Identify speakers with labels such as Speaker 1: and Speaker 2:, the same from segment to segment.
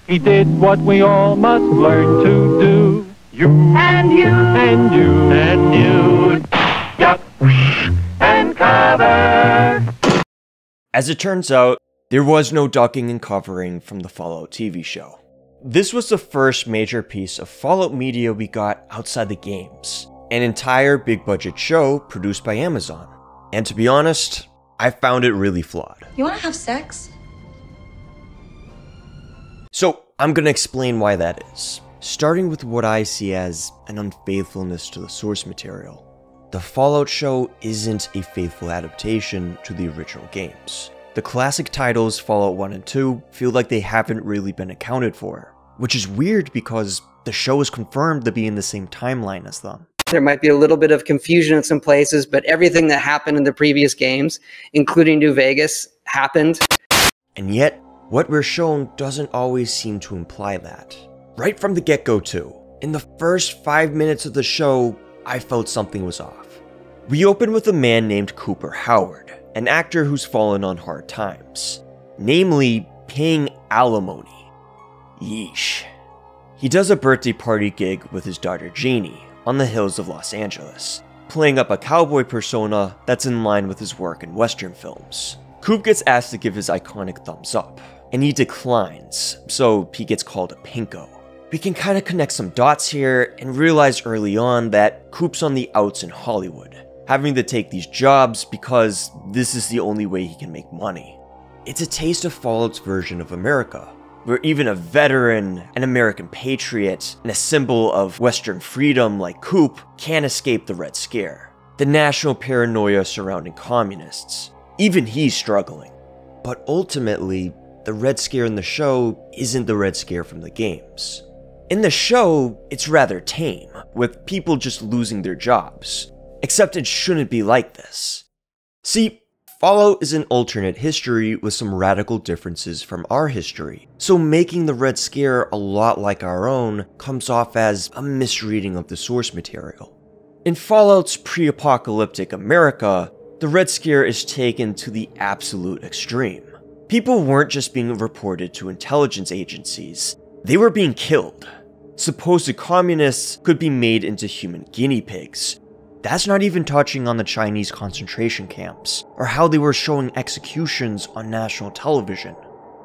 Speaker 1: He did what we all must learn to do. You and you and you and you duck and cover.
Speaker 2: As it turns out, there was no ducking and covering from the Fallout TV show. This was the first major piece of Fallout media we got outside the games. An entire big budget show produced by Amazon. And to be honest, I found it really flawed.
Speaker 3: You wanna have sex?
Speaker 2: So I'm gonna explain why that is, starting with what I see as an unfaithfulness to the source material. The Fallout show isn't a faithful adaptation to the original games. The classic titles Fallout 1 and 2 feel like they haven't really been accounted for, which is weird because the show is confirmed to be in the same timeline as them.
Speaker 4: There might be a little bit of confusion in some places, but everything that happened in the previous games, including New Vegas, happened.
Speaker 2: And yet, what we're shown doesn't always seem to imply that. Right from the get-go too, in the first 5 minutes of the show, I felt something was off. We open with a man named Cooper Howard, an actor who's fallen on hard times, namely paying alimony. Yeesh. He does a birthday party gig with his daughter Jeannie on the hills of Los Angeles, playing up a cowboy persona that's in line with his work in Western films. Coop gets asked to give his iconic thumbs up, and he declines, so he gets called a pinko. We can kind of connect some dots here and realize early on that Coop's on the outs in Hollywood, having to take these jobs because this is the only way he can make money. It's a taste of Fallout's version of America, where even a veteran, an American patriot, and a symbol of Western freedom like Coop can't escape the Red Scare, the national paranoia surrounding communists. Even he's struggling. But ultimately, the Red Scare in the show isn't the Red Scare from the games. In the show, it's rather tame, with people just losing their jobs. Except it shouldn't be like this. See, Fallout is an alternate history with some radical differences from our history, so making the Red Scare a lot like our own comes off as a misreading of the source material. In Fallout's pre-apocalyptic America, the Red Scare is taken to the absolute extreme. People weren't just being reported to intelligence agencies, they were being killed. Supposed communists could be made into human guinea pigs. That's not even touching on the Chinese concentration camps, or how they were showing executions on national television.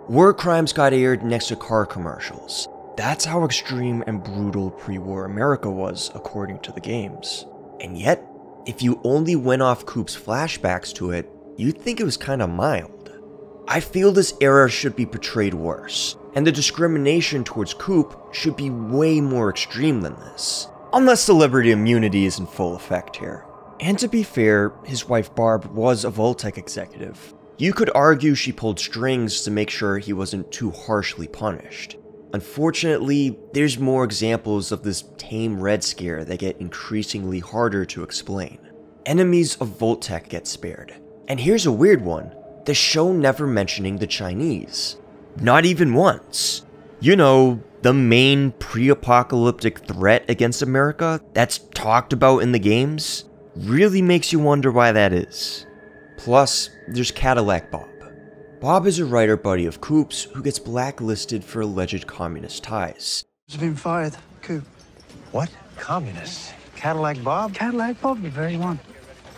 Speaker 2: War crimes got aired next to car commercials. That's how extreme and brutal pre-war America was, according to the games. And yet, if you only went off Coop's flashbacks to it, you'd think it was kinda mild. I feel this era should be portrayed worse, and the discrimination towards Coop should be way more extreme than this. Unless celebrity immunity is in full effect here. And to be fair, his wife Barb was a Vault-Tec executive. You could argue she pulled strings to make sure he wasn't too harshly punished. Unfortunately, there's more examples of this tame Red Scare that get increasingly harder to explain. Enemies of Vault-Tec get spared. And here's a weird one. The show never mentioning the Chinese. Not even once. You know, the main pre-apocalyptic threat against America that's talked about in the games really makes you wonder why that is. Plus, there's Cadillac Bob. Bob is a writer buddy of Coop's who gets blacklisted for alleged communist ties.
Speaker 5: He's been fired, Coop.
Speaker 6: What? Communists? Cadillac Bob?
Speaker 5: Cadillac Bob, the very one.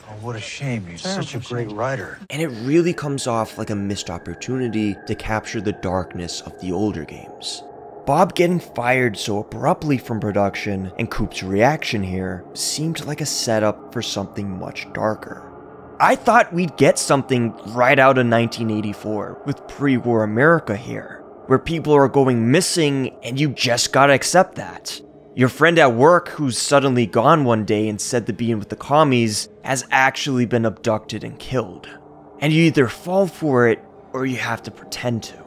Speaker 6: Oh, what a shame. He's such a great writer.
Speaker 2: And it really comes off like a missed opportunity to capture the darkness of the older games. Bob getting fired so abruptly from production and Coop's reaction here seemed like a setup for something much darker. I thought we'd get something right out of 1984 with pre-war America here, where people are going missing and you just gotta accept that. Your friend at work who's suddenly gone one day and said to be in with the commies has actually been abducted and killed. And you either fall for it or you have to pretend to.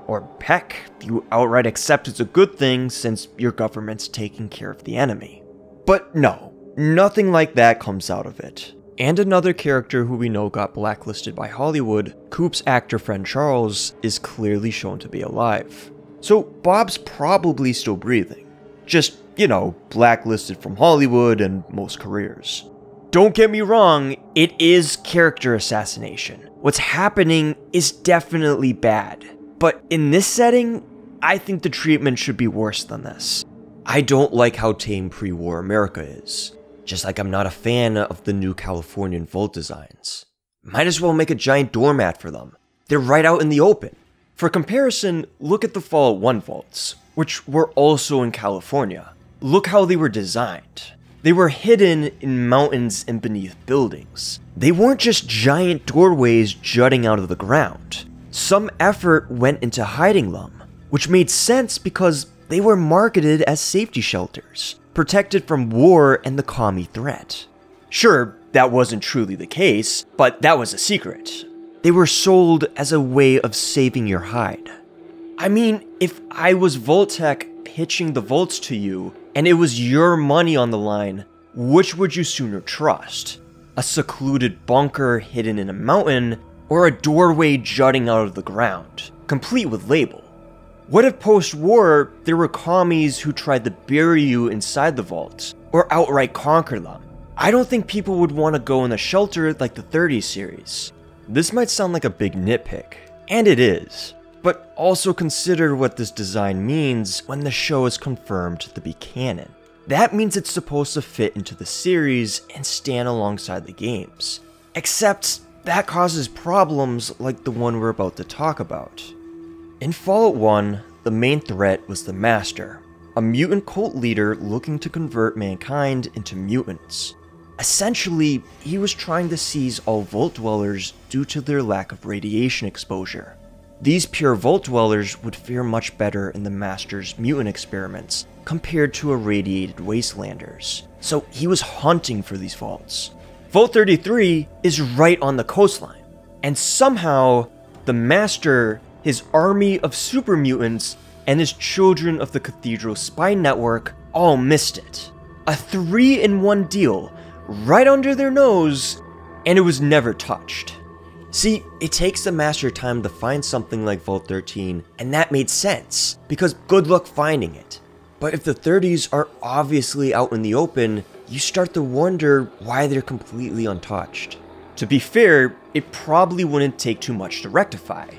Speaker 2: Or heck, you outright accept it's a good thing since your government's taking care of the enemy. But no, nothing like that comes out of it. And another character who we know got blacklisted by Hollywood, Coop's actor friend Charles, is clearly shown to be alive. So Bob's probably still breathing. Just, you know, blacklisted from Hollywood and most careers. Don't get me wrong, it is character assassination. What's happening is definitely bad. But in this setting, I think the treatment should be worse than this. I don't like how tame pre-war America is, just like I'm not a fan of the new Californian vault designs. Might as well make a giant doormat for them. They're right out in the open. For comparison, look at the Fallout 1 vaults, which were also in California. Look how they were designed. They were hidden in mountains and beneath buildings. They weren't just giant doorways jutting out of the ground. Some effort went into hiding them, which made sense because they were marketed as safety shelters, protected from war and the commie threat. Sure, that wasn't truly the case, but that was a secret. They were sold as a way of saving your hide. I mean, if I was Vault-Tec pitching the vaults to you, and it was your money on the line, which would you sooner trust? A secluded bunker hidden in a mountain, or a doorway jutting out of the ground, complete with label? What if post-war, there were commies who tried to bury you inside the vault, or outright conquer them? I don't think people would want to go in a shelter like the 30s series. This might sound like a big nitpick, and it is, but also consider what this design means when the show is confirmed to be canon. That means it's supposed to fit into the series and stand alongside the games. Except that causes problems like the one we're about to talk about. In Fallout 1, the main threat was the Master, a mutant cult leader looking to convert mankind into mutants. Essentially, he was trying to seize all Vault Dwellers due to their lack of radiation exposure. These pure Vault Dwellers would fare much better in the Master's mutant experiments compared to irradiated Wastelanders, so he was hunting for these vaults. Vault 33 is right on the coastline, and somehow, the Master, his army of super mutants, and his children of the Cathedral spy network all missed it. A 3-in-1 deal, right under their nose, and it was never touched. See, it takes the Master time to find something like Vault 13, and that made sense, because good luck finding it. But if the 30s are obviously out in the open, you start to wonder why they're completely untouched. To be fair, it probably wouldn't take too much to rectify.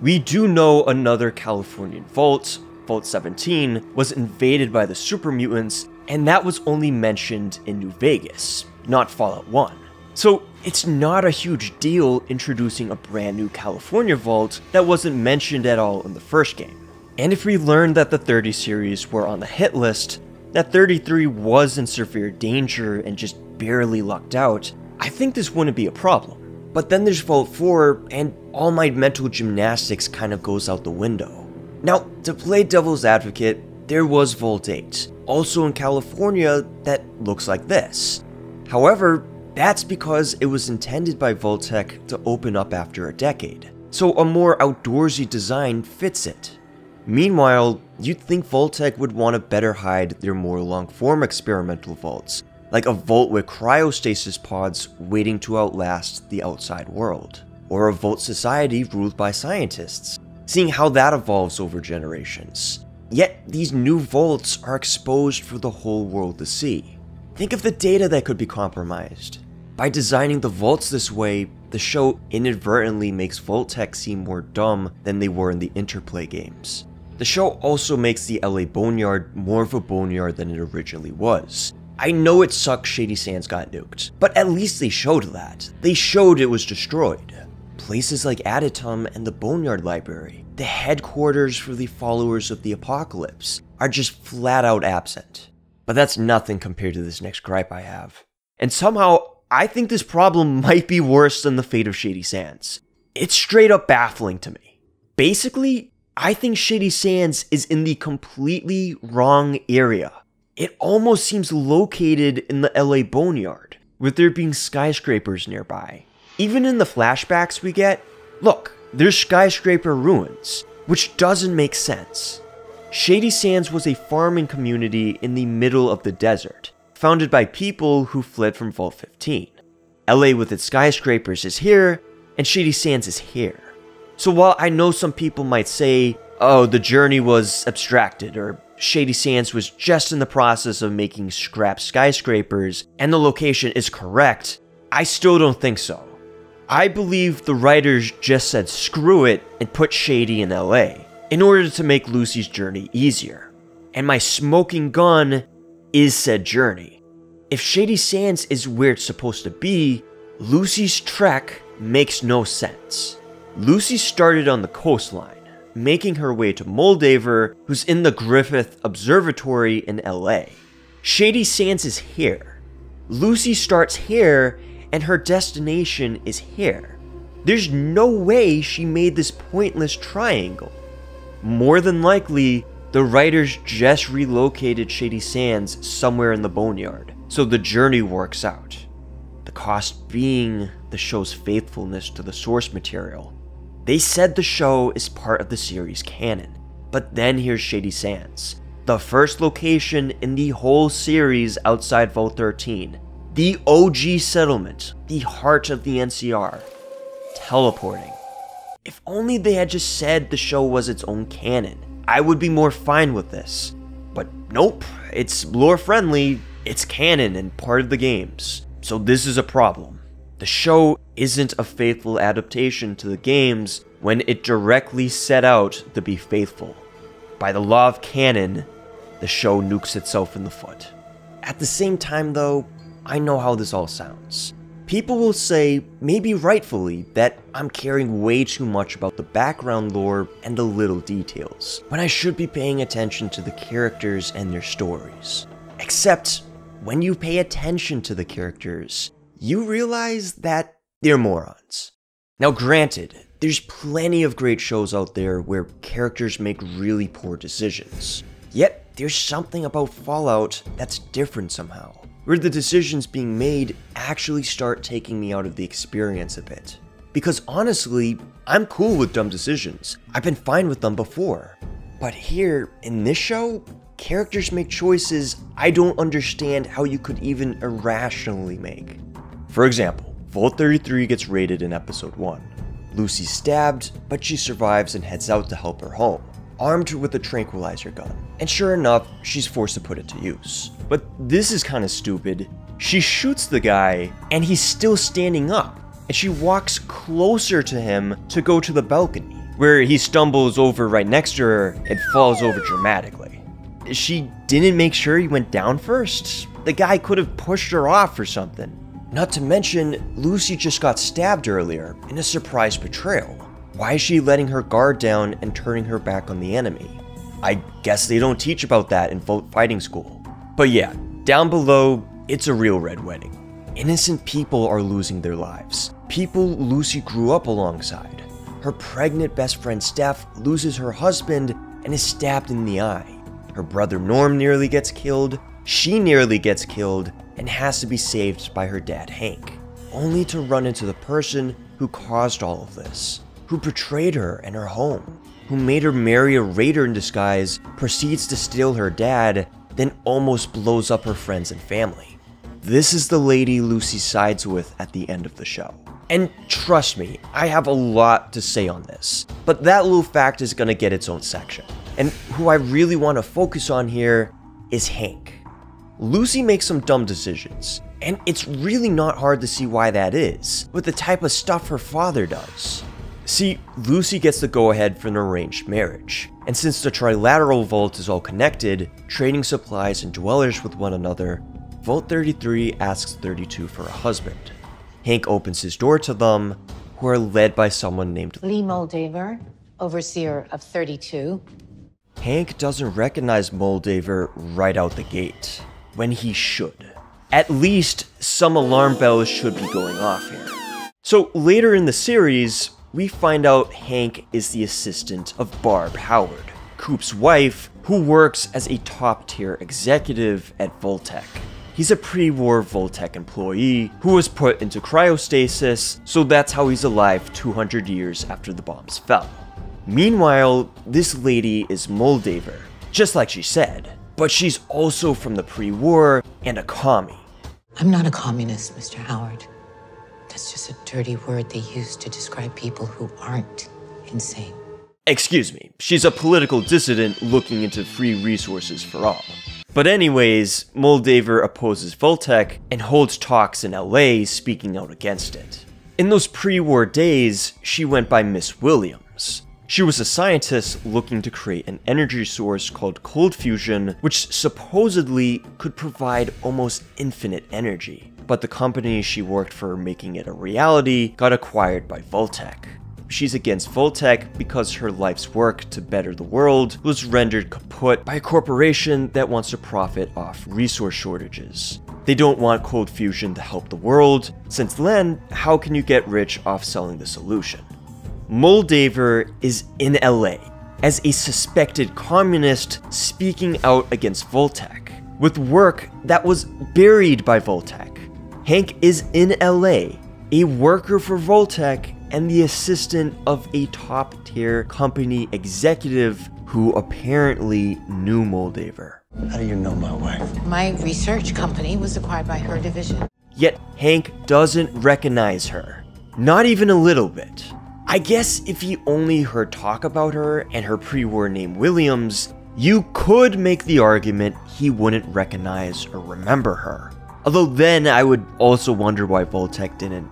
Speaker 2: We do know another Californian vault, Vault 17, was invaded by the super mutants, and that was only mentioned in New Vegas, not Fallout 1. So it's not a huge deal introducing a brand new California vault that wasn't mentioned at all in the first game. And if we learned that the 30 series were on the hit list, that 33 was in severe danger and just barely lucked out, I think this wouldn't be a problem. But then there's Vault 4, and all my mental gymnastics kind of goes out the window. Now, to play devil's advocate, there was Vault 8, also in California, that looks like this. However, that's because it was intended by Vault-Tec to open up after a decade, so a more outdoorsy design fits it. Meanwhile, you'd think Vault-Tec would want to better hide their more long-form experimental vaults, like a vault with cryostasis pods waiting to outlast the outside world, or a vault society ruled by scientists, seeing how that evolves over generations. Yet, these new vaults are exposed for the whole world to see. Think of the data that could be compromised. By designing the vaults this way, the show inadvertently makes Vault-Tec seem more dumb than they were in the Interplay games. The show also makes the LA Boneyard more of a boneyard than it originally was. I know it sucks Shady Sands got nuked, but at least they showed that. They showed it was destroyed. Places like Aditum and the Boneyard Library, the headquarters for the followers of the Apocalypse, are just flat out absent. But that's nothing compared to this next gripe I have. And somehow, I think this problem might be worse than the fate of Shady Sands. It's straight up baffling to me. Basically, I think Shady Sands is in the completely wrong area. It almost seems located in the LA Boneyard, with there being skyscrapers nearby. Even in the flashbacks we get, look, there's skyscraper ruins, which doesn't make sense. Shady Sands was a farming community in the middle of the desert, founded by people who fled from Vault 15. LA with its skyscrapers is here, and Shady Sands is here. So while I know some people might say, oh, the journey was abstracted, or Shady Sands was just in the process of making scrap skyscrapers, and the location is correct, I still don't think so. I believe the writers just said screw it and put Shady in LA. in order to make Lucy's journey easier. And my smoking gun is said journey. If Shady Sands is where it's supposed to be, Lucy's trek makes no sense. Lucy started on the coastline, making her way to Moldaver, who's in the Griffith Observatory in LA. Shady Sands is here. Lucy starts here, and her destination is here. There's no way she made this pointless triangle. More than likely, the writers just relocated Shady Sands somewhere in the boneyard, so the journey works out. The cost being the show's faithfulness to the source material. They said the show is part of the series canon, but then here's Shady Sands, the first location in the whole series outside Vault 13, the OG settlement, the heart of the NCR, teleporting. If only they had just said the show was its own canon, I would be more fine with this. But nope, it's lore friendly, it's canon and part of the games, so this is a problem. The show isn't a faithful adaptation to the games when it directly set out to be faithful. By the law of canon, the show nukes itself in the foot. At the same time though, I know how this all sounds. People will say, maybe rightfully, that I'm caring way too much about the background lore and the little details, when I should be paying attention to the characters and their stories. Except, when you pay attention to the characters, you realize that they're morons. Now granted, there's plenty of great shows out there where characters make really poor decisions. Yet, there's something about Fallout that's different somehow, where the decisions being made actually start taking me out of the experience a bit. Because honestly, I'm cool with dumb decisions. I've been fine with them before. But here, in this show, characters make choices I don't understand how you could even irrationally make. For example, Vault 33 gets raided in episode 1. Lucy's stabbed, but she survives and heads out to help her home, armed with a tranquilizer gun. And sure enough, she's forced to put it to use. But this is kinda stupid. She shoots the guy, and he's still standing up, and she walks closer to him to go to the balcony, where he stumbles over right next to her and falls over dramatically. She didn't make sure he went down first? The guy could have pushed her off or something. Not to mention, Lucy just got stabbed earlier in a surprise betrayal. Why is she letting her guard down and turning her back on the enemy? I guess they don't teach about that in Vault Fighting School. But yeah, down below, it's a real red wedding. Innocent people are losing their lives. People Lucy grew up alongside. Her pregnant best friend Steph loses her husband and is stabbed in the eye. Her brother Norm nearly gets killed. She nearly gets killed and has to be saved by her dad Hank, only to run into the person who caused all of this, who betrayed her and her home, who made her marry a raider in disguise, proceeds to steal her dad, then almost blows up her friends and family. This is the lady Lucy sides with at the end of the show. And trust me, I have a lot to say on this, but that little fact is gonna get its own section. And who I really want to focus on here is Hank. Lucy makes some dumb decisions, and it's really not hard to see why that is, with the type of stuff her father does. See, Lucy gets the go-ahead for an arranged marriage, and since the Trilateral Vault is all connected, trading supplies and dwellers with one another, Vault 33 asks 32 for a husband. Hank opens his door to them, who are led by someone named
Speaker 3: Lee Moldaver, overseer of 32.
Speaker 2: Hank doesn't recognize Moldaver right out the gate, when he should. At least, some alarm bells should be going off here. So later in the series, we find out Hank is the assistant of Barb Howard, Coop's wife, who works as a top-tier executive at Voltec. He's a pre-war Voltec employee who was put into cryostasis, so that's how he's alive 200 years after the bombs fell. Meanwhile, this lady is Moldaver, just like she said, but she's also from the pre-war and a commie.
Speaker 3: I'm not a communist, Mr. Howard. That's just a dirty word they use to describe people who aren't insane.
Speaker 2: Excuse me, she's a political dissident looking into free resources for all. But anyways, Moldaver opposes Voltec and holds talks in LA speaking out against it. In those pre-war days, she went by Miss Williams. She was a scientist looking to create an energy source called cold fusion, which supposedly could provide almost infinite energy. But the company she worked for making it a reality got acquired by Vault-Tec. She's against Vault-Tec because her life's work to better the world was rendered kaput by a corporation that wants to profit off resource shortages. They don't want cold fusion to help the world, since then, how can you get rich off selling the solution? Moldaver is in LA as a suspected communist speaking out against Vault-Tec, with work that was buried by Vault-Tec. Hank is in LA, a worker for Vault-Tec and the assistant of a top-tier company executive who apparently knew Moldaver.
Speaker 6: How do you know my wife?
Speaker 3: My research company was acquired by her division.
Speaker 2: Yet Hank doesn't recognize her, not even a little bit. I guess if he only heard talk about her and her pre-war name Williams, you could make the argument he wouldn't recognize or remember her. Although then I would also wonder why Vault-Tec didn't,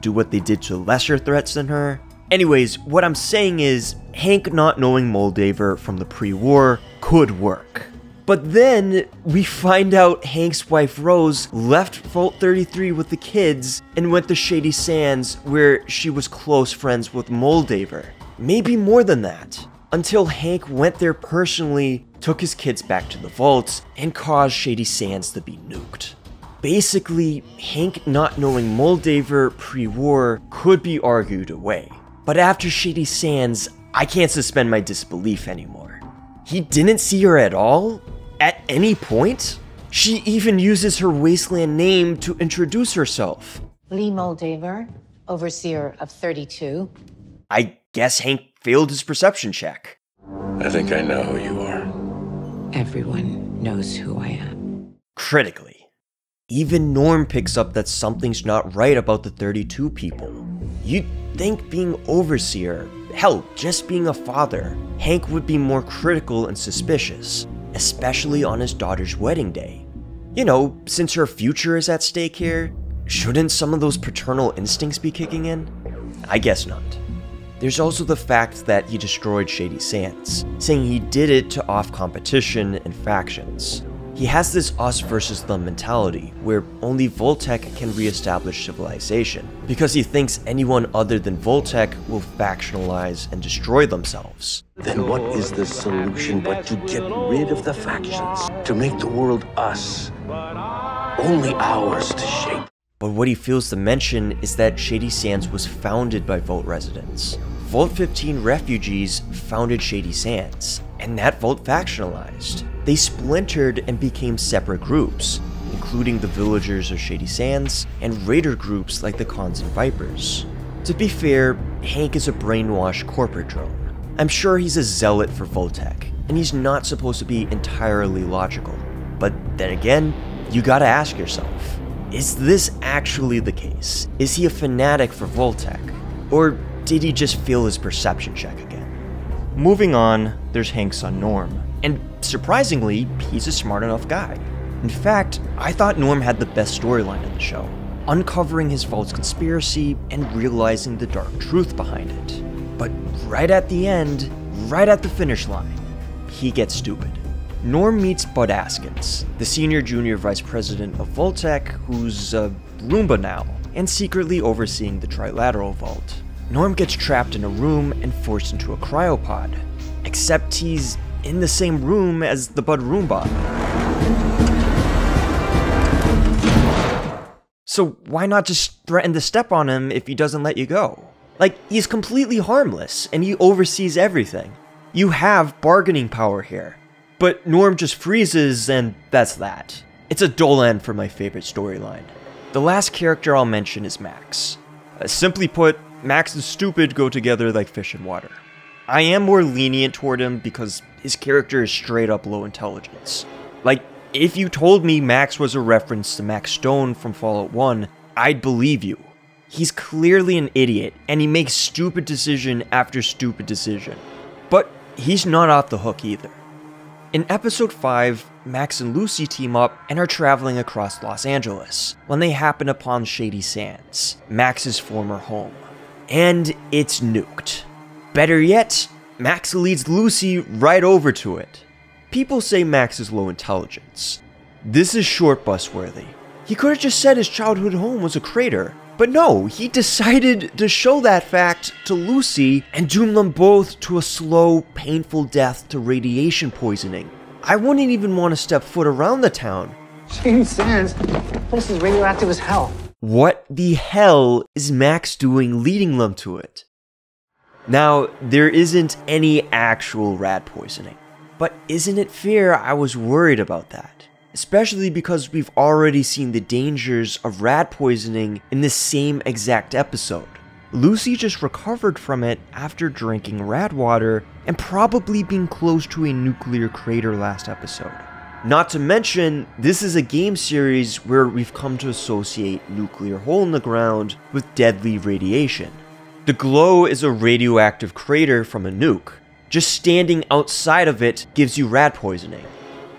Speaker 2: do what they did to lesser threats than her. Anyways, what I'm saying is, Hank not knowing Moldaver from the pre-war could work. But then we find out Hank's wife Rose left Vault 33 with the kids and went to Shady Sands where she was close friends with Moldaver. Maybe more than that. Until Hank went there personally, took his kids back to the vaults, and caused Shady Sands to be nuked. Basically, Hank not knowing Moldaver pre-war could be argued away. But after Shady Sands, I can't suspend my disbelief anymore. He didn't see her at all? At any point? She even uses her Wasteland name to introduce herself.
Speaker 3: Lee Moldaver, overseer of 32.
Speaker 2: I guess Hank failed his perception check.
Speaker 7: I think I know who you are.
Speaker 3: Everyone knows who I am.
Speaker 2: Critically. Even Norm picks up that something's not right about the 32 people. You'd think being overseer, hell, just being a father, Hank would be more critical and suspicious, especially on his daughter's wedding day. Since her future is at stake here, shouldn't some of those paternal instincts be kicking in? I guess not. There's also the fact that he destroyed Shady Sands, saying he did it to off competition and factions. He has this us versus them mentality, where only Vault-Tec can re-establish civilization, because he thinks anyone other than Vault-Tec will factionalize and destroy themselves.
Speaker 7: Then what is the solution but to get rid of the factions? To make the world us. Only ours to shape.
Speaker 2: But what he fails to mention is that Shady Sands was founded by Vault residents. Vault 15 refugees founded Shady Sands, and that Vault factionalized. They splintered and became separate groups, including the villagers of Shady Sands and raider groups like the Cons and Vipers. To be fair, Hank is a brainwashed corporate drone. I'm sure he's a zealot for Vault-Tec, and he's not supposed to be entirely logical. But then again, you gotta ask yourself, is this actually the case? Is he a fanatic for Vault-Tec? Or did he just fail his perception check again? Moving on, there's Hank's son Norm. And surprisingly, he's a smart enough guy. In fact, I thought Norm had the best storyline in the show, uncovering his Vault's conspiracy and realizing the dark truth behind it. But right at the end, right at the finish line, he gets stupid. Norm meets Bud Askins, the senior junior vice president of Vault-Tec, who's a Roomba now, and secretly overseeing the Trilateral Vault. Norm gets trapped in a room and forced into a cryopod, except he's in the same room as the Bud Roomba. So why not just threaten to step on him if he doesn't let you go? Like, he's completely harmless, and he oversees everything. You have bargaining power here. But Norm just freezes, and that's that. It's a dull end for my favorite storyline. The last character I'll mention is Max. Simply put, Max and stupid go together like fish and water. I am more lenient toward him because his character is straight up low intelligence. Like, if you told me Max was a reference to Max Stone from Fallout 1, I'd believe you. He's clearly an idiot, and he makes stupid decision after stupid decision. But he's not off the hook either. In episode 5, Max and Lucy team up and are traveling across Los Angeles when they happen upon Shady Sands, Max's former home. And it's nuked. Better yet, Max leads Lucy right over to it. People say Max is low intelligence. This is short bus worthy. He could have just said his childhood home was a crater, but no, he decided to show that fact to Lucy and doom them both to a slow, painful death to radiation poisoning. I wouldn't even want to step foot around the town.
Speaker 5: Shady Sands, the place is radioactive as hell.
Speaker 2: What the hell is Max doing leading them to it? Now, there isn't any actual rat poisoning, but isn't it fair I was worried about that? Especially because we've already seen the dangers of rat poisoning in the same exact episode. Lucy just recovered from it after drinking rat water and probably being close to a nuclear crater last episode. Not to mention, this is a game series where we've come to associate nuclear hole in the ground with deadly radiation. The glow is a radioactive crater from a nuke. Just standing outside of it gives you rat poisoning.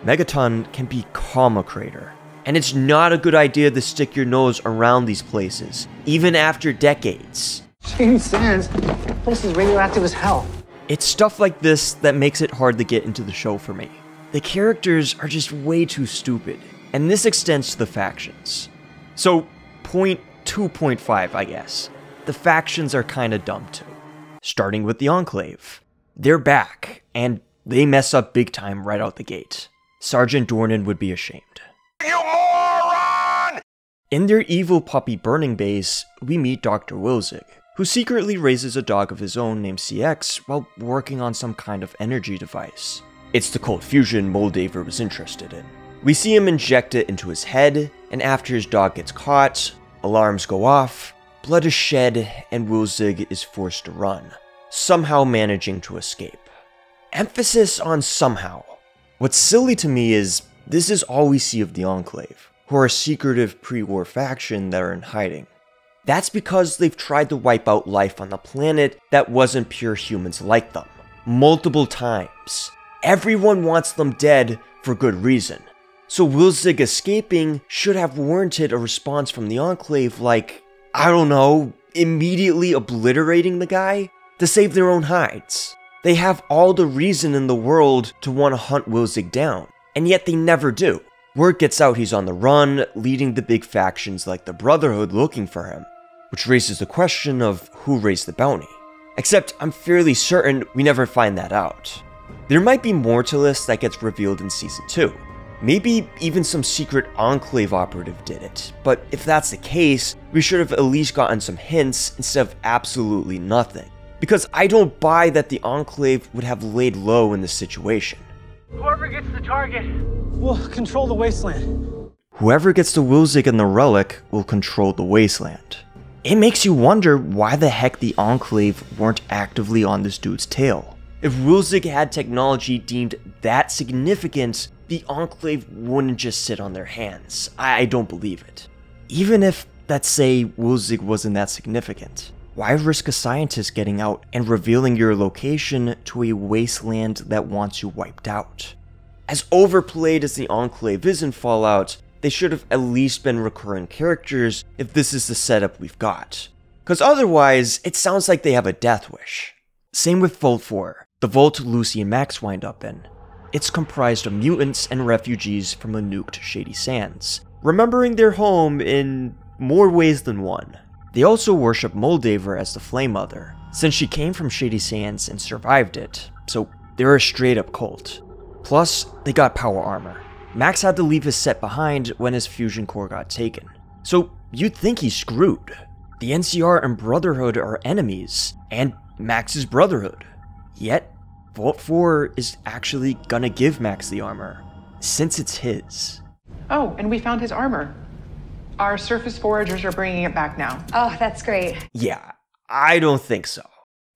Speaker 2: Megaton can become a crater. And it's not a good idea to stick your nose around these places, even after decades.
Speaker 5: Shady Sands, the place is radioactive as hell.
Speaker 2: It's stuff like this that makes it hard to get into the show for me. The characters are just way too stupid, and this extends to the factions. So, point 2.5, I guess. The factions are kinda dumb too. Starting with the Enclave. They're back, and they mess up big time right out the gate. Sergeant Dornan would be ashamed.
Speaker 7: You moron!
Speaker 2: In their evil puppy burning base, we meet Dr. Wilzig, who secretly raises a dog of his own named CX while working on some kind of energy device. It's the cold fusion Moldaver was interested in. We see him inject it into his head, and after his dog gets caught, alarms go off, blood is shed, and Wilzig is forced to run, somehow managing to escape. Emphasis on somehow. What's silly to me is, this is all we see of the Enclave, who are a secretive pre-war faction that are in hiding. That's because they've tried to wipe out life on the planet that wasn't pure humans like them, multiple times. Everyone wants them dead for good reason. So Wilzig escaping should have warranted a response from the Enclave like, I don't know, immediately obliterating the guy to save their own hides. They have all the reason in the world to want to hunt Wilzig down, and yet they never do. Word gets out he's on the run, leading the big factions like the Brotherhood looking for him, which raises the question of who raised the bounty. Except I'm fairly certain we never find that out. There might be more to this that gets revealed in Season 2. Maybe even some secret Enclave operative did it, but if that's the case, we should have at least gotten some hints instead of absolutely nothing. Because I don't buy that the Enclave would have laid low in this situation.
Speaker 1: Whoever gets the target.
Speaker 5: We'll control the wasteland.
Speaker 2: Whoever gets the Wilzig and the relic will control the wasteland. It makes you wonder why the heck the Enclave weren't actively on this dude's tail. If Wilzig had technology deemed that significant, the Enclave wouldn't just sit on their hands. I don't believe it. Even if, let's say, Wilzig wasn't that significant. Why risk a scientist getting out and revealing your location to a wasteland that wants you wiped out? As overplayed as the Enclave is in Fallout, they should have at least been recurring characters if this is the setup we've got. Cause otherwise, it sounds like they have a death wish. Same with Vault 4, the vault Lucy and Max wind up in. It's comprised of mutants and refugees from a nuked Shady Sands, remembering their home in more ways than one. They also worship Moldaver as the Flame Mother, since she came from Shady Sands and survived it, so they're a straight up cult. Plus, they got power armor. Max had to leave his set behind when his fusion core got taken, so you'd think he's screwed. The NCR and Brotherhood are enemies, and Max's Brotherhood. Yet, Vault 4 is actually gonna give Max the armor, since it's his.
Speaker 8: Oh, and we found his armor. Our surface foragers are bringing it back now.
Speaker 9: Oh, that's great.
Speaker 2: Yeah, I don't think so.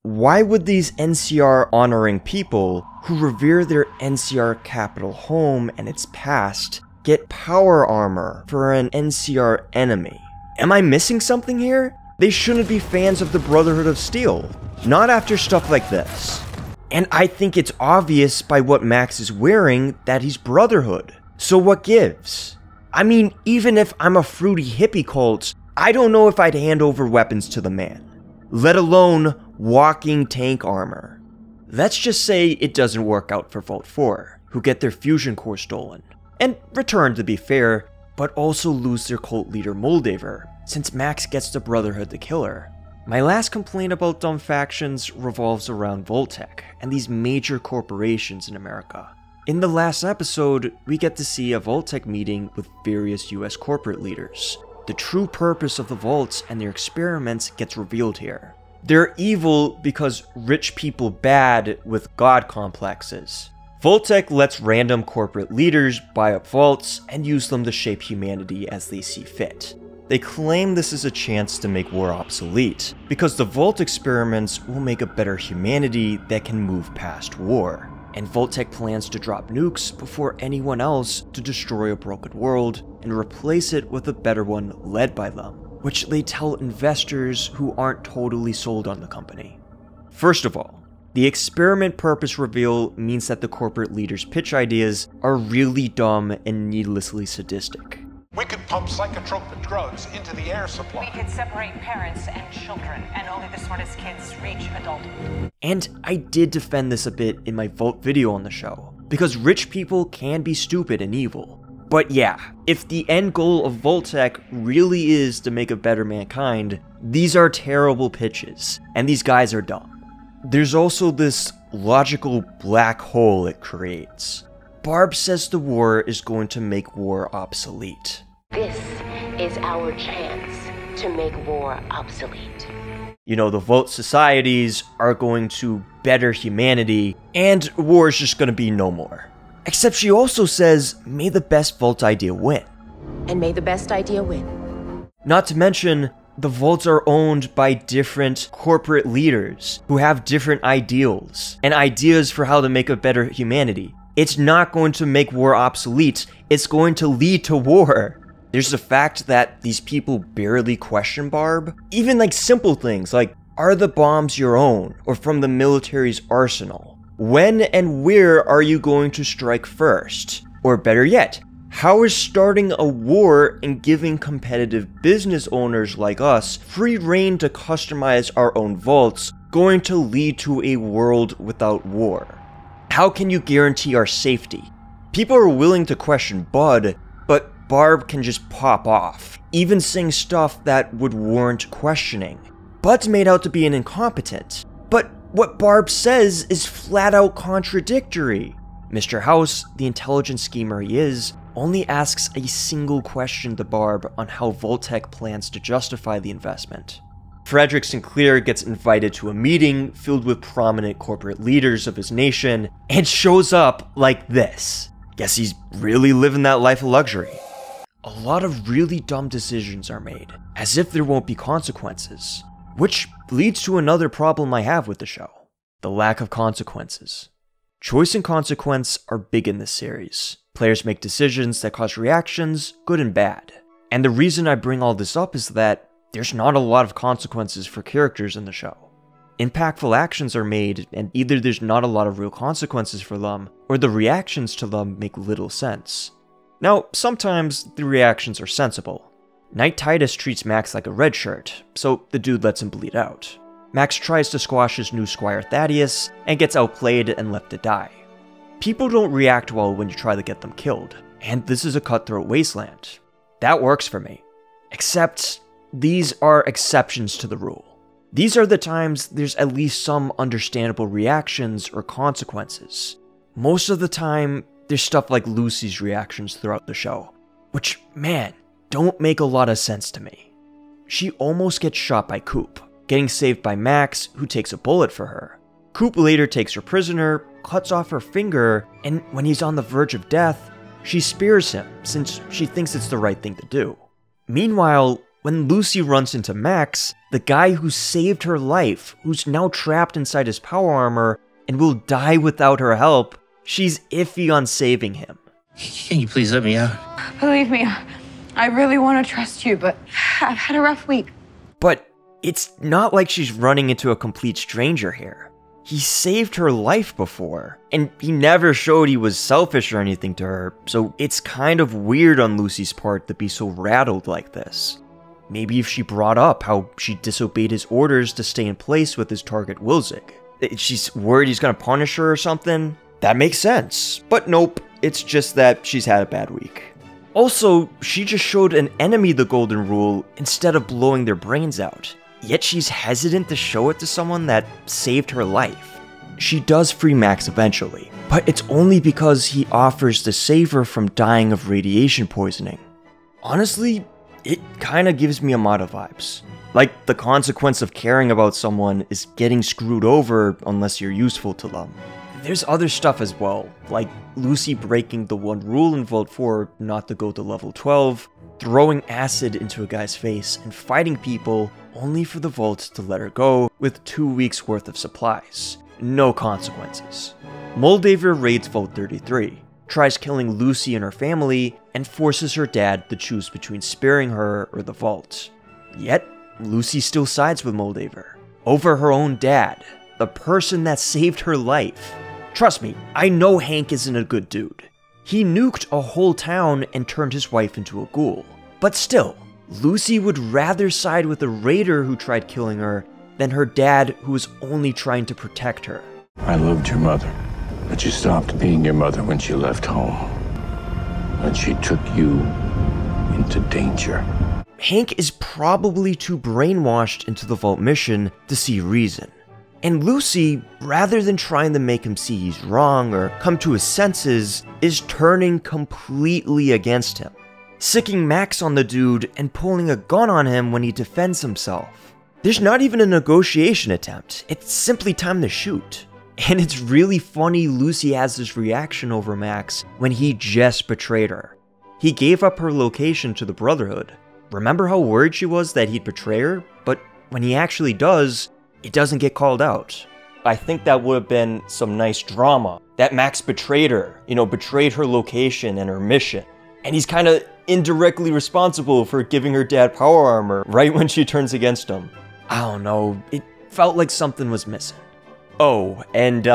Speaker 2: Why would these NCR honoring people who revere their NCR capital home and its past get power armor for an NCR enemy? Am I missing something here? They shouldn't be fans of the Brotherhood of Steel, not after stuff like this. And I think it's obvious by what Max is wearing that he's Brotherhood. So what gives? I mean, even if I'm a fruity hippie cult, I don't know if I'd hand over weapons to the man. Let alone walking tank armor. Let's just say it doesn't work out for Vault 4, who get their fusion core stolen, and return to be fair, but also lose their cult leader Moldaver, since Max gets the Brotherhood to kill her. My last complaint about dumb factions revolves around Vault-Tec and these major corporations in America. In the last episode, we get to see a Vault-Tec meeting with various US corporate leaders. The true purpose of the Vaults and their experiments gets revealed here. They're evil because rich people bad with god complexes. Vault-Tec lets random corporate leaders buy up vaults and use them to shape humanity as they see fit. They claim this is a chance to make war obsolete, because the Vault experiments will make a better humanity that can move past war. And Vault-Tec plans to drop nukes before anyone else to destroy a broken world and replace it with a better one led by them, which they tell investors who aren't totally sold on the company. First of all, the experiment purpose reveal means that the corporate leaders' pitch ideas are really dumb and needlessly sadistic.
Speaker 9: We could pump psychotropic drugs into the air supply.
Speaker 10: We could separate parents and children, and only the smartest kids reach adulthood.
Speaker 2: And I did defend this a bit in my Vault video on the show, because rich people can be stupid and evil. But yeah, if the end goal of Vault-Tec really is to make a better mankind, these are terrible pitches, and these guys are dumb. There's also this logical black hole it creates. Barb says the war is going to make war obsolete.
Speaker 11: This is our chance to make war obsolete.
Speaker 2: You know, the Vault societies are going to better humanity, and war is just going to be no more. Except she also says, may the best Vault idea win.
Speaker 11: And may the best idea win.
Speaker 2: Not to mention, the Vaults are owned by different corporate leaders who have different ideals and ideas for how to make a better humanity. It's not going to make war obsolete, it's going to lead to war. There's the fact that these people barely question Barb. Even like simple things like, are the bombs your own or from the military's arsenal? When and where are you going to strike first? Or better yet, how is starting a war and giving competitive business owners like us free reign to customize our own vaults going to lead to a world without war? How can you guarantee our safety? People are willing to question Bud, but Barb can just pop off, even saying stuff that would warrant questioning. Bud's made out to be an incompetent, but what Barb says is flat out contradictory. Mr. House, the intelligent schemer he is, only asks a single question to Barb on how Vault-Tec plans to justify the investment. Frederick Sinclair gets invited to a meeting filled with prominent corporate leaders of his nation and shows up like this. Guess he's really living that life of luxury. A lot of really dumb decisions are made, as if there won't be consequences, which leads to another problem I have with the show: the lack of consequences. Choice and consequence are big in this series. Players make decisions that cause reactions, good and bad. And the reason I bring all this up is that there's not a lot of consequences for characters in the show. Impactful actions are made, and either there's not a lot of real consequences for them, or the reactions to them make little sense. Now, sometimes the reactions are sensible. Knight Titus treats Max like a red shirt, so the dude lets him bleed out. Max tries to squash his new squire Thaddeus, and gets outplayed and left to die. People don't react well when you try to get them killed, and this is a cutthroat wasteland. That works for me. Except, these are exceptions to the rule. These are the times there's at least some understandable reactions or consequences. Most of the time, there's stuff like Lucy's reactions throughout the show, which, man, don't make a lot of sense to me. She almost gets shot by Coop, getting saved by Max, who takes a bullet for her. Coop later takes her prisoner, cuts off her finger, and when he's on the verge of death, she spares him since she thinks it's the right thing to do. Meanwhile, when Lucy runs into Max, the guy who saved her life, who's now trapped inside his power armor and will die without her help, she's iffy on saving him.
Speaker 12: Can you please let me out?
Speaker 13: Believe me, I really want to trust you, but I've had a rough week.
Speaker 2: But it's not like she's running into a complete stranger here. He saved her life before, and he never showed he was selfish or anything to her, so it's kind of weird on Lucy's part to be so rattled like this. Maybe if she brought up how she disobeyed his orders to stay in place with his target Wilzig. She's worried he's gonna punish her or something. That makes sense. But nope, it's just that she's had a bad week. Also, she just showed an enemy the golden rule instead of blowing their brains out. Yet she's hesitant to show it to someone that saved her life. She does free Max eventually, but it's only because he offers to save her from dying of radiation poisoning. Honestly, it kinda gives me Amada vibes. Like the consequence of caring about someone is getting screwed over unless you're useful to them. There's other stuff as well, like Lucy breaking the one rule in Vault 4 not to go to level 12, throwing acid into a guy's face, and fighting people only for the Vault to let her go with 2 weeks worth of supplies. No consequences. Moldaver raids Vault 33, tries killing Lucy and her family, and forces her dad to choose between sparing her or the Vault. Yet, Lucy still sides with Moldaver, over her own dad, the person that saved her life. Trust me, I know Hank isn't a good dude. He nuked a whole town and turned his wife into a ghoul. But still, Lucy would rather side with a raider who tried killing her than her dad who was only trying to protect her.
Speaker 7: I loved your mother, but she stopped being your mother when she left home. When she took you into danger.
Speaker 2: Hank is probably too brainwashed into the Vault mission to see reason. And Lucy, rather than trying to make him see he's wrong or come to his senses, is turning completely against him. Sicking Max on the dude and pulling a gun on him when he defends himself. There's not even a negotiation attempt, it's simply time to shoot. And it's really funny Lucy has this reaction over Max when he just betrayed her. He gave up her location to the Brotherhood. Remember how worried she was that he'd betray her? But when he actually does, it doesn't get called out. I think that would have been some nice drama. That Max betrayed her, betrayed her location and her mission. And he's kind of indirectly responsible for giving her dad power armor right when she turns against him. I don't know, it felt like something was missing. Oh, and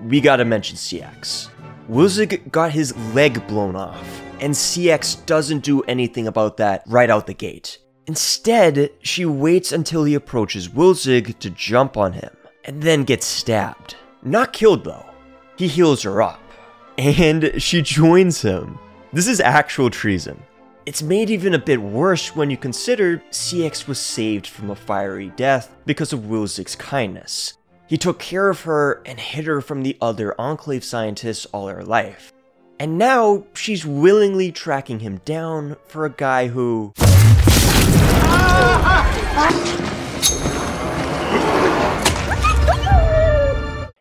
Speaker 2: we gotta mention CX. Wilzig got his leg blown off, and CX doesn't do anything about that right out the gate. Instead, she waits until he approaches Wilzig to jump on him, and then gets stabbed. Not killed though. He heals her up, and she joins him. This is actual treason. It's made even a bit worse when you consider CX was saved from a fiery death because of Wilzig's kindness. He took care of her and hid her from the other Enclave scientists all her life. And now, she's willingly tracking him down for a guy who...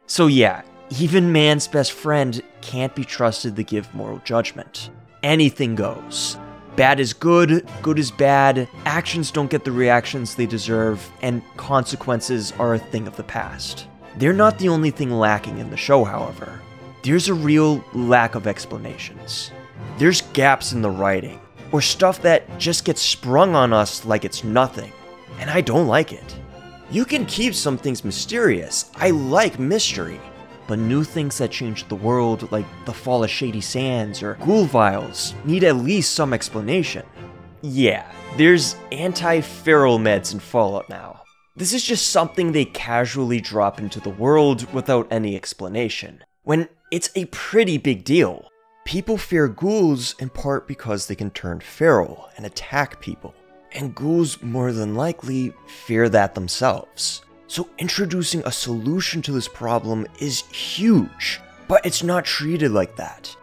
Speaker 2: So yeah, even man's best friend can't be trusted to give moral judgment. Anything goes. Bad is good, good is bad, actions don't get the reactions they deserve, and consequences are a thing of the past. They're not the only thing lacking in the show, however. There's a real lack of explanations. There's gaps in the writing, or stuff that just gets sprung on us like it's nothing, and I don't like it. You can keep some things mysterious, I like mystery, but new things that change the world, like the fall of Shady Sands or ghoul vials, need at least some explanation. Yeah, there's anti-feral meds in Fallout now. This is just something they casually drop into the world without any explanation, when it's a pretty big deal. People fear ghouls in part because they can turn feral and attack people, and ghouls more than likely fear that themselves. So introducing a solution to this problem is huge, but it's not treated like that.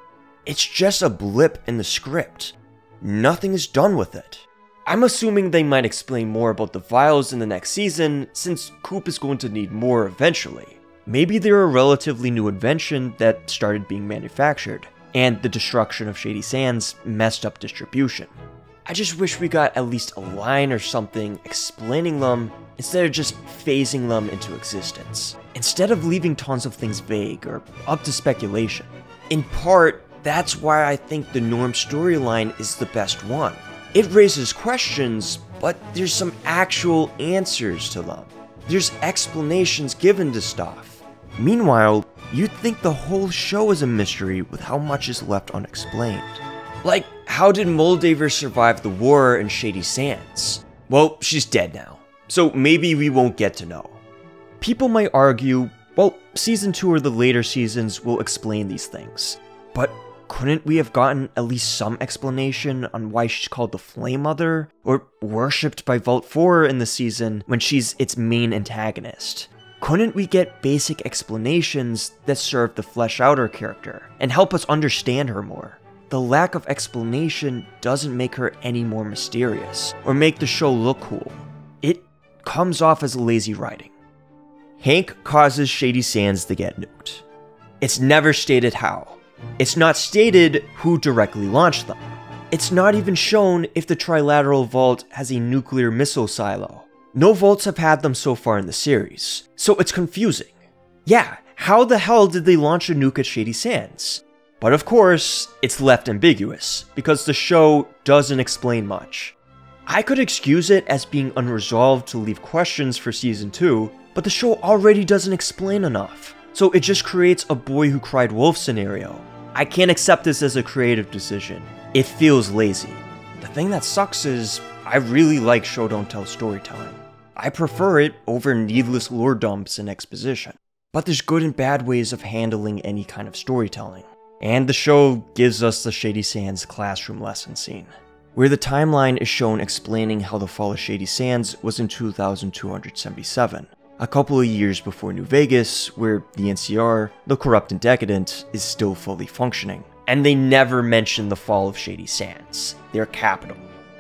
Speaker 2: It's just a blip in the script. Nothing is done with it. I'm assuming they might explain more about the vials in the next season, since Coop is going to need more eventually. Maybe they're a relatively new invention that started being manufactured, and the destruction of Shady Sands messed up distribution. I just wish we got at least a line or something explaining them instead of just phasing them into existence. Instead of leaving tons of things vague or up to speculation. In part, that's why I think the Norm storyline is the best one. It raises questions, but there's some actual answers to them. There's explanations given to stuff. Meanwhile, you'd think the whole show is a mystery with how much is left unexplained. Like, how did Moldaver survive the war in Shady Sands? Well, she's dead now, so maybe we won't get to know. People might argue, well, Season 2 or the later seasons will explain these things, but couldn't we have gotten at least some explanation on why she's called the Flame Mother, or worshipped by Vault 4 in the season when she's its main antagonist? Couldn't we get basic explanations that serve to flesh out her character and help us understand her more? The lack of explanation doesn't make her any more mysterious or make the show look cool. It comes off as lazy writing. Hank causes Shady Sands to get nuked. It's never stated how. It's not stated who directly launched them. It's not even shown if the Trilateral Vault has a nuclear missile silo. No vaults have had them so far in the series, so it's confusing. Yeah, how the hell did they launch a nuke at Shady Sands? But of course, it's left ambiguous, because the show doesn't explain much. I could excuse it as being unresolved to leave questions for Season 2, but the show already doesn't explain enough, so it just creates a boy who cried wolf scenario. I can't accept this as a creative decision. It feels lazy. The thing that sucks is, I really like show don't tell storytelling. I prefer it over needless lore dumps and exposition. But there's good and bad ways of handling any kind of storytelling. And the show gives us the Shady Sands classroom lesson scene, where the timeline is shown explaining how the fall of Shady Sands was in 2277, a couple of years before New Vegas, where the NCR, the Corrupt and Decadent, is still fully functioning. And they never mention the fall of Shady Sands, their capital.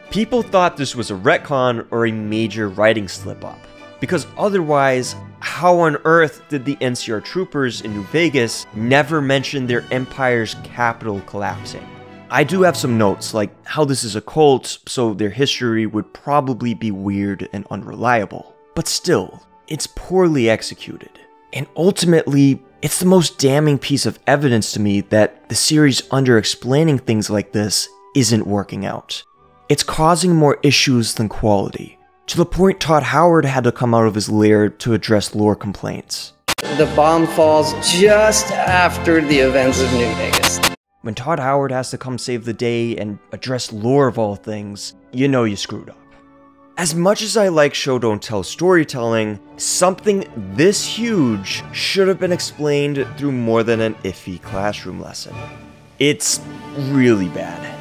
Speaker 2: People thought this was a retcon or a major writing slip-up, because otherwise, how on earth did the NCR troopers in New Vegas never mention their empire's capital collapsing? I do have some notes, like how this is a cult, so their history would probably be weird and unreliable. But still, it's poorly executed. And ultimately, it's the most damning piece of evidence to me that the series under-explaining things like this isn't working out. It's causing more issues than quality, to the point Todd Howard had to come out of his lair to address lore complaints.
Speaker 4: The bomb falls just after the events of New Vegas.
Speaker 2: When Todd Howard has to come save the day and address lore of all things, you know you screwed up. As much as I like show don't tell storytelling, something this huge should have been explained through more than an iffy classroom lesson. It's really bad.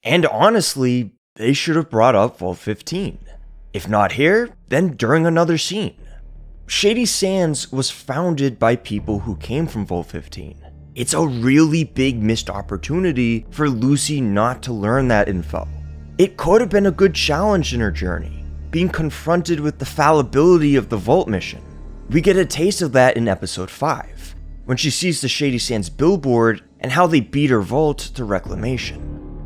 Speaker 2: And honestly, they should have brought up Vault 15. If not here, then during another scene. Shady Sands was founded by people who came from Vault 15. It's a really big missed opportunity for Lucy not to learn that info. It could have been a good challenge in her journey, being confronted with the fallibility of the Vault mission. We get a taste of that in episode 5, when she sees the Shady Sands billboard and how they beat her vault to reclamation.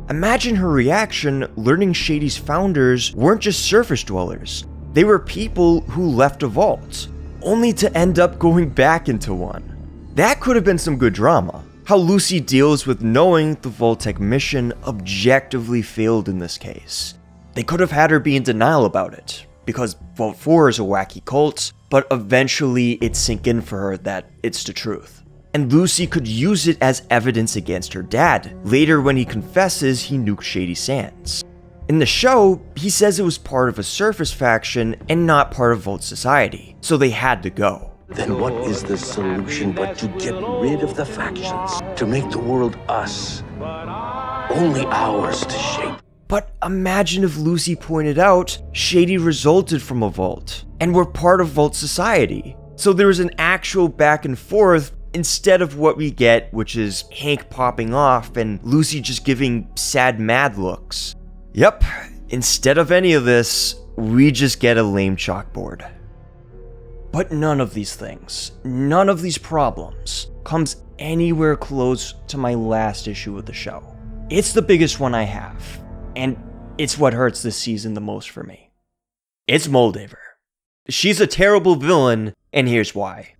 Speaker 2: Imagine her reaction learning Shady's founders weren't just surface dwellers, they were people who left a vault, only to end up going back into one. That could have been some good drama. How Lucy deals with knowing the Vault-Tec mission objectively failed in this case. They could have had her be in denial about it, because Vault 4 is a wacky cult, but eventually it sink in for her that it's the truth. And Lucy could use it as evidence against her dad, later when he confesses he nuked Shady Sands. In the show, he says it was part of a surface faction and not part of Vault Society, so they had to go.
Speaker 7: Then what is the solution but to get rid of the factions, to make the world us, only ours to shape?
Speaker 2: But imagine if Lucy pointed out Shady resulted from a vault, and were part of Vault Society, so there was an actual back and forth instead of what we get, which is Hank popping off and Lucy just giving sad mad looks. Yep, instead of any of this, we just get a lame chalkboard. But none of these things, none of these problems, comes anywhere close to my last issue of the show. It's the biggest one I have, and it's what hurts this season the most for me. It's Moldaver. She's a terrible villain, and here's why.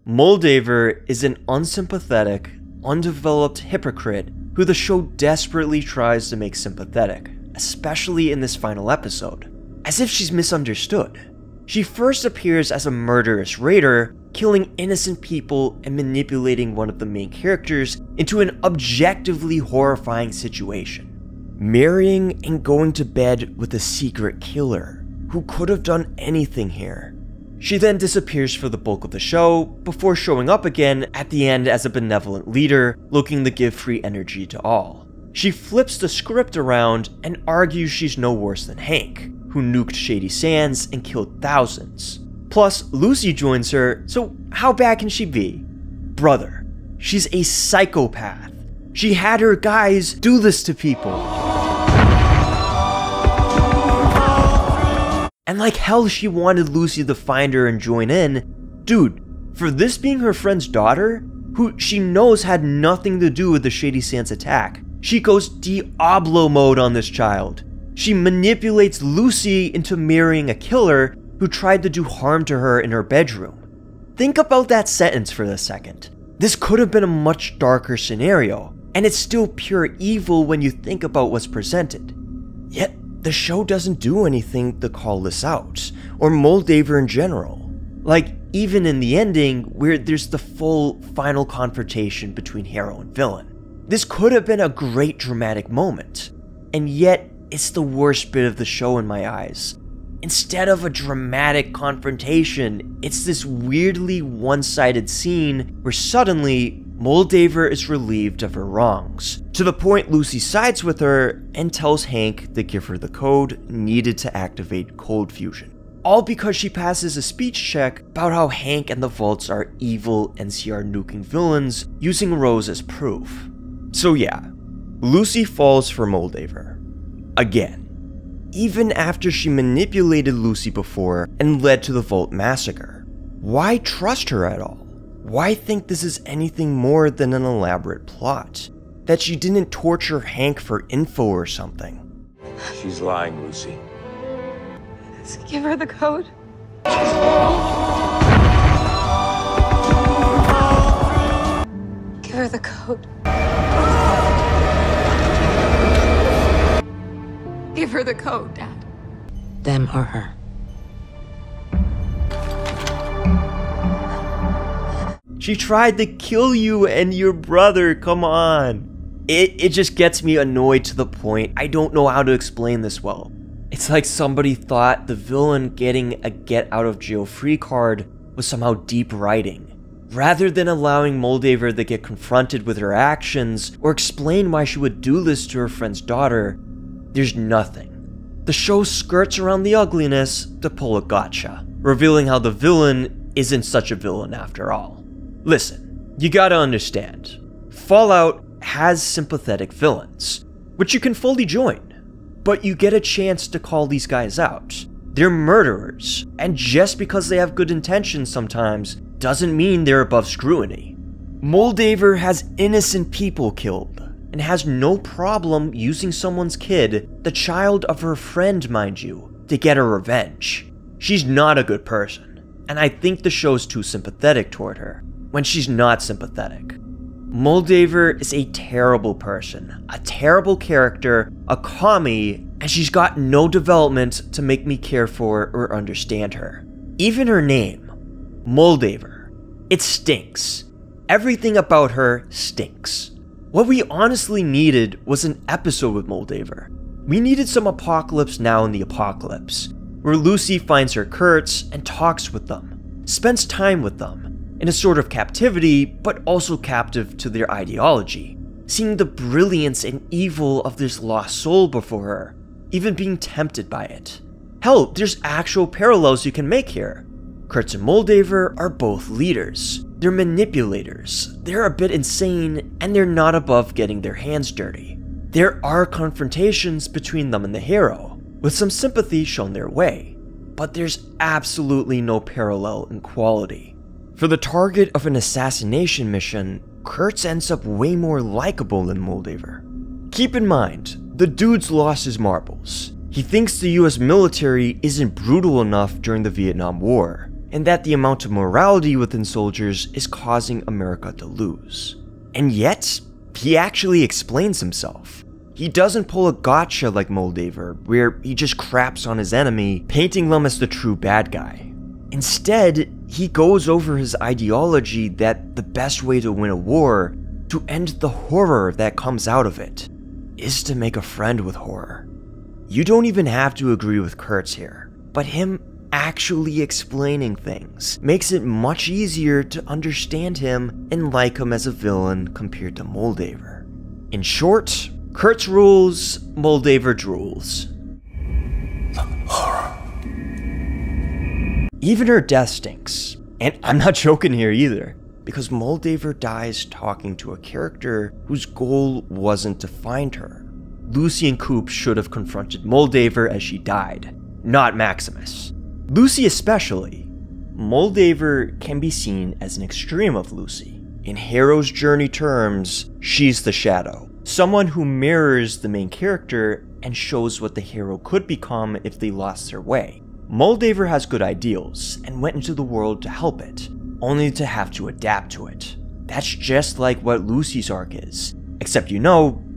Speaker 2: Moldaver is an unsympathetic, undeveloped hypocrite who the show desperately tries to make sympathetic, especially in this final episode, as if she's misunderstood. She first appears as a murderous raider, killing innocent people and manipulating one of the main characters into an objectively horrifying situation. marrying and going to bed with a secret killer who could have done anything here. She then disappears for the bulk of the show before showing up again at the end as a benevolent leader looking to give free energy to all. She flips the script around and argues she's no worse than Hank, who nuked Shady Sands and killed thousands. Plus, Lucy joins her, so how bad can she be? Brother, she's a psychopath. She had her guys do this to people. And like hell she wanted Lucy to find her and join in. Dude, for this being her friend's daughter, who she knows had nothing to do with the Shady Sands attack, she goes Diablo mode on this child. She manipulates Lucy into marrying a killer who tried to do harm to her in her bedroom. Think about that sentence for a second. This could have been a much darker scenario, and it's still pure evil when you think about what's presented. Yet, the show doesn't do anything to call this out, or Moldaver in general. Like, even in the ending, where there's the full final confrontation between hero and villain. This could have been a great dramatic moment, and yet it's the worst bit of the show in my eyes. Instead of a dramatic confrontation, it's this weirdly one-sided scene where suddenly Moldaver is relieved of her wrongs, to the point Lucy sides with her and tells Hank to give her the code needed to activate cold fusion. All because she passes a speech check about how Hank and the Vaults are evil NCR nuking villains, using Rose as proof. So yeah, Lucy falls for Moldaver. Again. Even after she manipulated Lucy before and led to the Vault massacre. Why trust her at all? Why think this is anything more than an elaborate plot? That she didn't torture Hank for info or something?
Speaker 7: She's lying, Lucy.
Speaker 13: Just give her the code. Give her the code. Give her the code, Dad.
Speaker 3: Them or her.
Speaker 2: She tried to kill you and your brother, come on. It just gets me annoyed to the point I don't know how to explain this well. It's like somebody thought the villain getting a get out of jail free card was somehow deep writing. Rather than allowing Moldaver to get confronted with her actions or explain why she would do this to her friend's daughter, there's nothing. The show skirts around the ugliness to pull a gotcha, revealing how the villain isn't such a villain after all. Listen, you gotta understand, Fallout has sympathetic villains, which you can fully join, but you get a chance to call these guys out. They're murderers, and just because they have good intentions sometimes doesn't mean they're above scrutiny. Moldaver has innocent people killed, and has no problem using someone's kid, the child of her friend mind you, to get her revenge. She's not a good person, and I think the show's too sympathetic toward her, when she's not sympathetic. Moldaver is a terrible person, a terrible character, a commie, and she's got no development to make me care for or understand her. Even her name, Moldaver, it stinks. Everything about her stinks. What we honestly needed was an episode with Moldaver. We needed some Apocalypse Now in the Apocalypse, where Lucy finds her Kurtz and talks with them, spends time with them, in a sort of captivity, but also captive to their ideology, seeing the brilliance and evil of this lost soul before her, even being tempted by it. Hell, there's actual parallels you can make here. Kurtz and Moldaver are both leaders. They're manipulators, they're a bit insane, and they're not above getting their hands dirty. There are confrontations between them and the hero, with some sympathy shown their way, but there's absolutely no parallel in quality. For the target of an assassination mission, Kurtz ends up way more likable than Moldaver. Keep in mind, the dude's lost his marbles. He thinks the US military isn't brutal enough during the Vietnam War, and that the amount of morality within soldiers is causing America to lose. And yet, he actually explains himself. He doesn't pull a gotcha like Moldaver, where he just craps on his enemy, painting them as the true bad guy. Instead, he goes over his ideology that the best way to win a war, to end the horror that comes out of it. is to make a friend with horror. You don't even have to agree with Kurtz here, but him actually explaining things makes it much easier to understand him and like him as a villain compared to Moldaver. In short, Kurtz rules, Moldaver drools. Even her death stinks, and I'm not joking here either, because Moldaver dies talking to a character whose goal wasn't to find her. Lucy and Coop should have confronted Moldaver as she died, not Maximus. Lucy especially. Moldaver can be seen as an extreme of Lucy. In hero's journey terms, she's the shadow, someone who mirrors the main character and shows what the hero could become if they lost their way. Moldaver has good ideals and went into the world to help it, only to have to adapt to it. That's just like what Lucy's arc is, except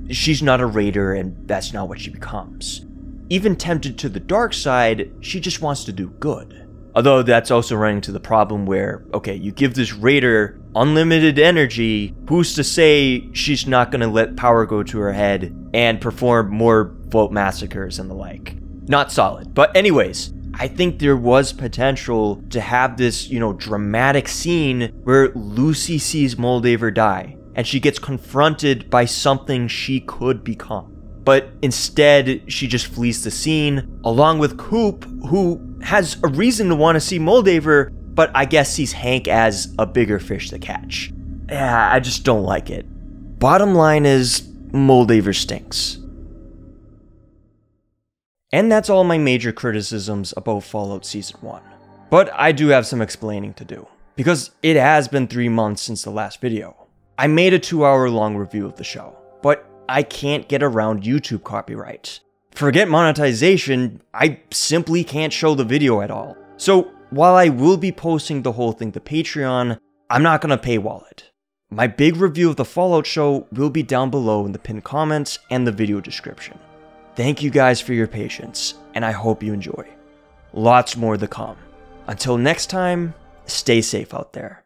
Speaker 2: she's not a raider and that's not what she becomes. Even tempted to the dark side, she just wants to do good. Although that's also running to the problem where, okay, you give this raider unlimited energy, who's to say she's not gonna let power go to her head and perform more vote massacres and the like. Not solid. But anyways, I think there was potential to have this, dramatic scene where Lucy sees Moldaver die and she gets confronted by something she could become. But instead, she just flees the scene, along with Coop, who has a reason to want to see Moldaver, but I guess sees Hank as a bigger fish to catch. Yeah, I just don't like it. Bottom line is, Moldaver stinks. And that's all my major criticisms about Fallout Season 1. But I do have some explaining to do, because it has been 3 months since the last video. I made a 2-hour-long review of the show, but I can't get around YouTube copyright. Forget monetization, I simply can't show the video at all. So while I will be posting the whole thing to Patreon, I'm not gonna paywall it. My big review of the Fallout show will be down below in the pinned comments and the video description. Thank you guys for your patience, and I hope you enjoy. Lots more to come. Until next time, stay safe out there.